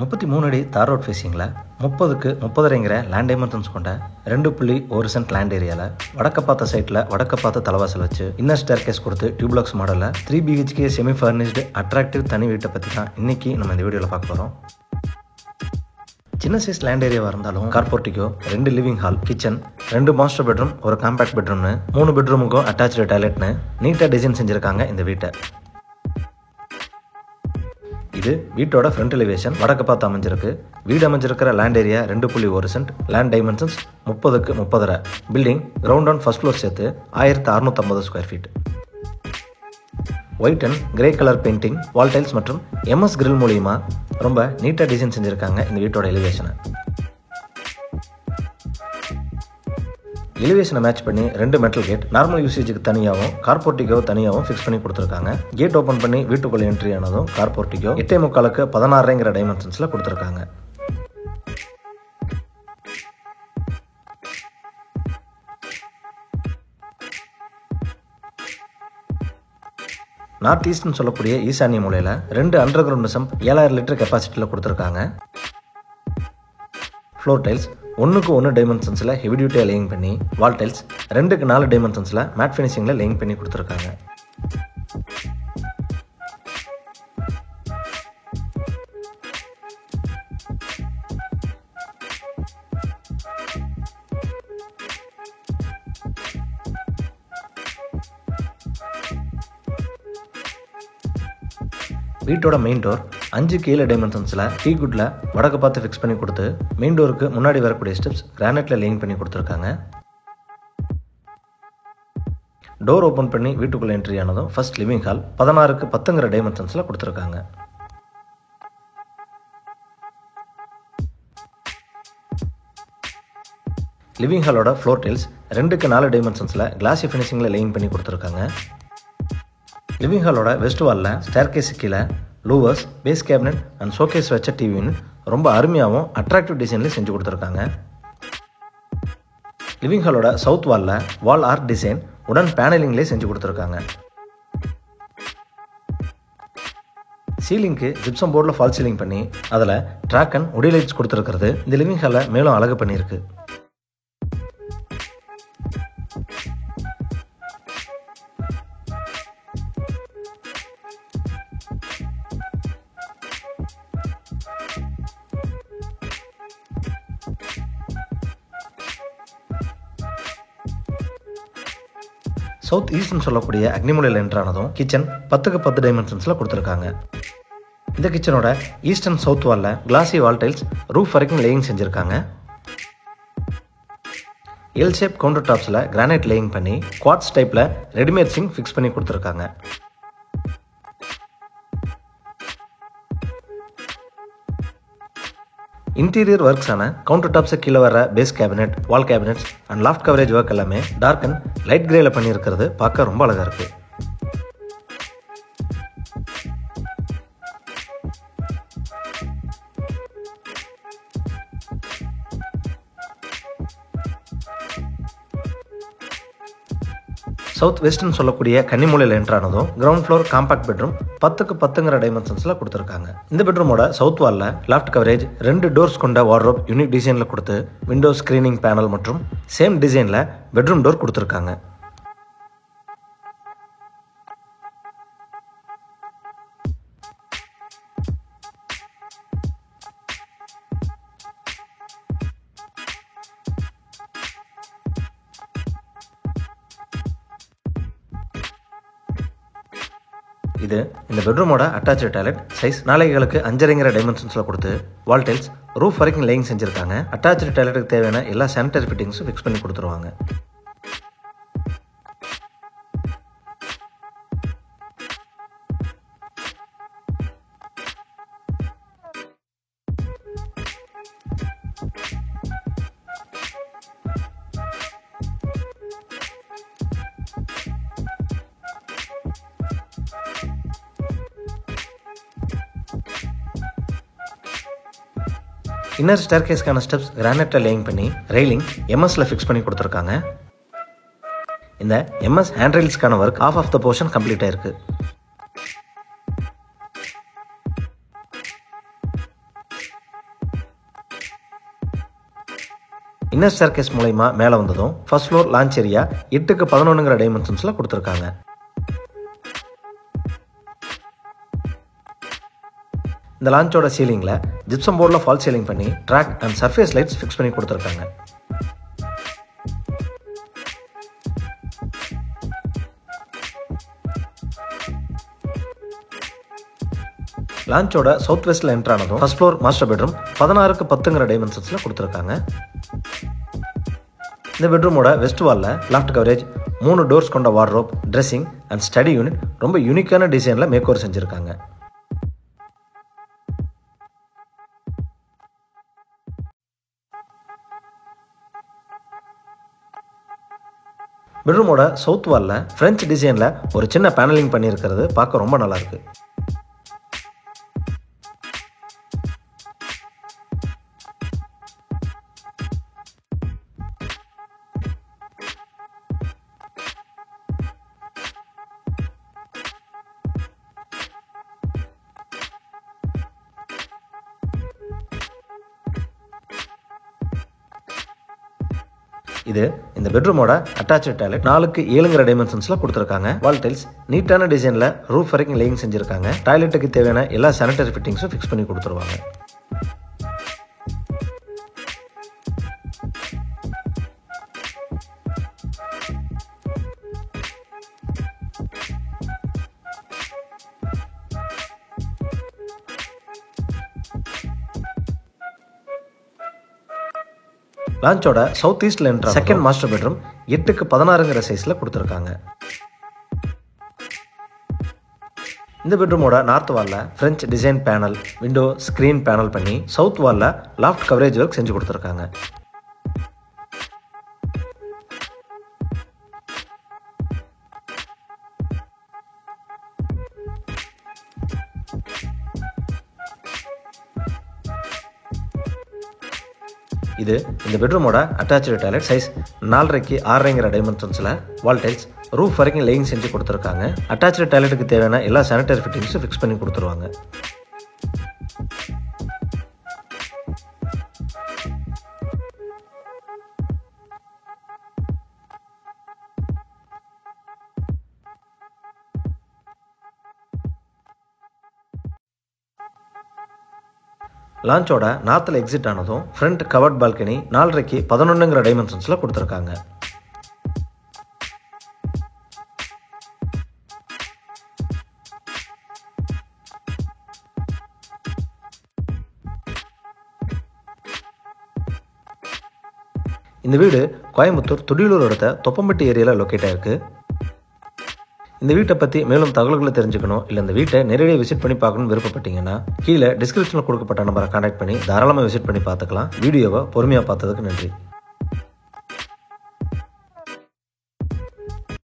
33 அடி தார் road ஃபேஸிங்கில் 30க்கு 30.5 land dimensions கொண்ட 2.1 சென்ட் லேண்ட் ஏரியாவில் வடக்க பார்த்த சைட்டில் வடக்க பார்த்த தலைவாசல் வச்சு இன்னர் ஸ்டேர் கேஸ் கொடுத்து டியூப்ளாக்ஸ் மாடலில் 3 BHK செமி ஃபர்னிஷ்டு அட்ராக்டிவ் தனி வீட்டை பற்றி தான் இன்றைக்கி நம்ம இந்த வீடியோவில் பார்க்க போகிறோம். சின்ன சைஸ் லேண்ட் ஏரியாவாக இருந்தாலும் car portico, 2 living hall, kitchen, 2 master bedroom, ஒரு காம்பேக்ட் பெட்ரூம்னு 3 பெட்ரூமுக்கும் அட்டாச்சு டாய்லெட்னு நீட்டாக டிசைன் செஞ்சுருக்காங்க இந்த வீட்டை. இது வீட்டோட ஃப்ரண்ட் எலிவேஷன் வடக்கு பார்த்து அமைஞ்சிருக்கு. வீடு அமைஞ்சிருக்கிற land area 2.1 cent, land dimensions 30க்கு 30.5, building ground and first floor சேர்த்து 1650 square feet. White and grey colour painting, wall tiles மற்றும் MS கிரில் மூலியமா ரொம்ப நீட்டாக டிசைன் செஞ்சுருக்காங்க இந்த வீட்டோட எலிவேஷனை. எலிவேஷனை மேட்ச் பண்ணி 2 மெட்டல் கேட் நார்மல் யூசேஜுக்கு தனியாகவும் கார் போர்ட்டிகோ தனியாகவும் ஃபிக்ஸ் பண்ணி கொடுத்துருக்காங்க. கேட் ஓப்பன் பண்ணி வீட்டுக்குள்ளே என்ட்ரி ஆனதும் கார் போர்ட்டிகோ 8.75க்கு 16.5 டைமென்ஷன்ஸில் கொடுத்துருக்காங்க. நார்த் ஈஸ்ட்னு சொல்லக்கூடிய ஈசானிய மூலையில் 2 அண்டர் கிரவுண்ட் சம்ப் 7000 லிட்டர் கெப்பாசிட்டியில் கொடுத்துருக்காங்க. ஃப்ளோர் டைல்ஸ் 1க்கு 1 டைமென்ஷன்ஸில் ஹெவி டியூட்டியாக லேயிங் பண்ணி, வால் டைல்ஸ் 2க்கு 4 டைமென்ஷன்ஸில் மேட் ஃபினிஷிங்கில் லேயிங் பண்ணி கொடுத்துருக்காங்க. வீட்டோட மெயின் டோர் 5க்கு 7 டைமென்ஷன்ஸில் டீ குட்ல வடக்கு பார்த்து ஃபிக்ஸ் பண்ணி கொடுத்து மெயின் டோருக்கு முன்னாடி வரக்கூடிய ஸ்டெப்ஸ் கிரானைட்ல லேயிங் பண்ணி கொடுத்துருக்காங்க. டோர் ஓப்பன் பண்ணி வீட்டுக்குள்ள என்ட்ரி ஆனதும் ஃபர்ஸ்ட் லிவிங் ஹால் 16க்கு 10 டைமென்ஷன்ஸில் கொடுத்துருக்காங்க. லிவிங் ஹாலோட ஃப்ளோர் டைல்ஸ் 2க்கு 4 டைமென்ஷன்ஸில் கிளாசி ஃபினிஷிங்கில் லேயிங் பண்ணி கொடுத்துருக்காங்க. லிவிங் ஹாலோட வெஸ்ட் வாலில் ஸ்டேர்கேஸ் கீழே louvers, base cabinet and showcase வச்ச டிவின்னு ரொம்ப அருமையாகவும் அட்ராக்டிவ் டிசைன்லேயும் செஞ்சு கொடுத்துருக்காங்க. லிவிங் ஹாலோட சவுத் வாலில் வால் ஆர்ட் டிசைன் உடன் பேனலிங்லேயே செஞ்சு கொடுத்துருக்காங்க. சீலிங்க்கு ஜிப்சம் போர்டில் ஃபால் சீலிங் பண்ணி அதில் ட்ராக் அண்ட் ஒடி லைட்ஸ் கொடுத்துருக்கிறது இந்த லிவிங் ஹாலை மேலும் அழகு பண்ணியிருக்கு. சவுத் ஈஸ்ட்னு சொல்லக்கூடிய அக்னிமூலையில் என்ட்ரானதும் கிச்சன் 10க்கு 10 டைமென்ஷன்ஸில் கொடுத்துருக்காங்க. இந்த கிச்சனோட ஈஸ்ட் அண்ட் சவுத் வாலில் கிளாசி வால் டைல்ஸ் ரூஃப் வரைக்கும் லேயிங் செஞ்சுருக்காங்க. எல் ஷேப் கவுண்டர் டாப்ஸில் கிரானைட் லேயிங் பண்ணி குவாட்ஸ் டைப்பில் ரெடிமேட் சிங்க் ஃபிக்ஸ் பண்ணி கொடுத்துருக்காங்க. இன்டீரியர் ஒர்க்ஸான கவுண்டர் டாப்ஸை கீழே வர base cabinet, wall cabinets and loft coverage work எல்லாமே டார்க் அண்ட் லைட் கிரேல பண்ணியிருக்கிறது பார்க்க ரொம்ப அழகாக இருக்கு. சவுத் வெஸ்ட்னு சொல்லக்கூடிய கன்னிமூலையில் என்ட்ரானதும் கிரவுண்ட் ஃப்ளோர் காம்பாக்ட் பெட்ரூம் 10க்கு 10 டைமென்ஷன்ஸில் கொடுத்துருக்காங்க. இந்த பெட்ரூமோட சவுத் வாலில் லாஃப்ட் கவரேஜ் 2 டோர்ஸ் கொண்ட வார்ட்ரோப் யூனிக் டிசைனில் கொடுத்து விண்டோ ஸ்கிரீனிங் பேனல் மற்றும் சேம் டிசைனில் பெட்ரூம் டோர் கொடுத்துருக்காங்க. இது இந்த பெட்ரூமோட அட்டாச்சு டாய்லெட். சைஸ் 4களுக்கு 5.5 டைமென்ஷன்ஸில் கொடுத்து வால் டைல்ஸ் ரூஃப் வரைக்கும் லேயிங் செஞ்சுருக்காங்க. அட்டாச்சு டாய்லெட்டுக்கு தேவையான எல்லா சானிட்டரி ஃபிட்டிங்ஸும் ஃபிக்ஸ் பண்ணி கொடுத்துருவாங்க. இன்னர் ஸ்டேர்கேஸ்க்கான ஸ்டெப்ஸ் கிரானைட்ல லேயிங் பண்ணி ரெயிலிங் MS ஃபிக்ஸ் பண்ணி கொடுத்துருக்காங்க. இந்த MS ஹேண்ட் ரெயில்ஸ்க்கான work half of the portion complete ஆயிருக்கு. இன்னர் ஸ்டேர்கேஸ் மூலமா மேலே வந்ததும் ஃபர்ஸ்ட் ஃப்ளோர் லான்ச் ஏரியா 8க்கு 11ங்கிற டைமென்ஷன்ஸில் கொடுத்துருக்காங்க. இந்த லான்ச்சோட சீலிங்கில் ஜிப்சம் போர்டில் ஃபால் சீலிங் பண்ணி track and surface lights fix பண்ணி கொடுத்துருக்காங்க. லான்ச்சோட சவுத் வெஸ்ட்ல என்டர் ஆனதும் ஃபர்ஸ்ட் ஃப்ளோர் மாஸ்டர் பெட்ரூம் 16க்கு 10ங்கிற டைமென்ஷன்ஸ்ல கொடுத்துருக்காங்க. இந்த பெட்ரூமோட வெஸ்ட் வால்ல லாஃப்ட் கவரேஜ், 3 டோர்ஸ் கொண்ட wardrobe, dressing and study unit ரொம்ப யூனிக்கான டிசைன்ல மேக் ஓவர் செஞ்சிருக்காங்க. பெட்ரூமோட சவுத் வால்ல பிரெஞ்சு டிசைன்ல ஒரு சின்ன பேனலிங் பண்ணியிருக்கிறது பார்க்க ரொம்ப நல்லா இருக்கு. இது இந்த பெட்ரூமோட அட்டாச்டு டாய்லெட் 4க்கு 7ங்கிற டைமென்ஷன்ஸ்ல கொடுத்துருக்காங்க. வால் டைல்ஸ் நீட்டான டிசைன்ல ரூஃப் வரைக்கும் லேயிங் செஞ்சிருக்காங்க. டாய்லெட்டுக்கு தேவையான எல்லா சானிட்டரி ஃபிட்டிங்ஸும் ஃபிக்ஸ் பண்ணி கொடுத்துருவாங்க. லான்ச்சோட சவுத் ஈஸ்ட்ல என்ட்ரு செகண்ட் மாஸ்டர் பெட்ரூம் 8க்கு 16ங்கிற சைஸ்ல கொடுத்துருக்காங்க. இந்த பெட்ரூமோட நார்த் வால்ல French design panel, window, screen panel பண்ணி சவுத் வால்ல லாஃப்ட் கவரேஜ் ஒர்க் செஞ்சு கொடுத்துருக்காங்க. இது இந்த பெட்ரூமோட அட்டாச்சு டாய்லெட். சைஸ் 4.5க்கு 6.5ங்கிற டைமென்ஷன்ஸில் வால் டைல்ஸ் ரூஃப் வரைக்கும் லேயிங் செஞ்சு கொடுத்துருக்காங்க. அட்டாச்சு டாய்லெட்டுக்கு தேவையான எல்லா சானிட்டரி ஃபிட்டிங்ஸும் ஃபிக்ஸ் பண்ணி கொடுத்துருவாங்க. லான்ச்சோட நார்த்தில் எக்ஸிட் ஆனதும் ஃப்ரண்ட் கவர்ட் பால்கனி 4.5க்கு 11ங்கிற டைமென்ஷன்ஸில் கொடுத்துருக்காங்க. இந்த வீடு கோயம்புத்தூர் துடியலூர் அடுத்த தொப்பம்பட்டி ஏரியாவில் லொக்கேட் ஆயிருக்கு. இந்த வீட்டை பற்றி மேலும் தகவல்களை தெரிஞ்சுக்கணும், இல்லை இந்த வீட்டை நேரடியாக விசிட் பண்ணி பார்க்கணும்னு விருப்பப்பட்டீங்கன்னா கீழே டிஸ்கிரிப்ஷனில் கொடுக்கப்பட்ட நம்பரை கான்டாக்ட் பண்ணி தாராளமாக விசிட் பண்ணி பார்த்துக்கலாம். வீடியோவை பொறுமையாக பார்த்ததுக்கு நன்றி.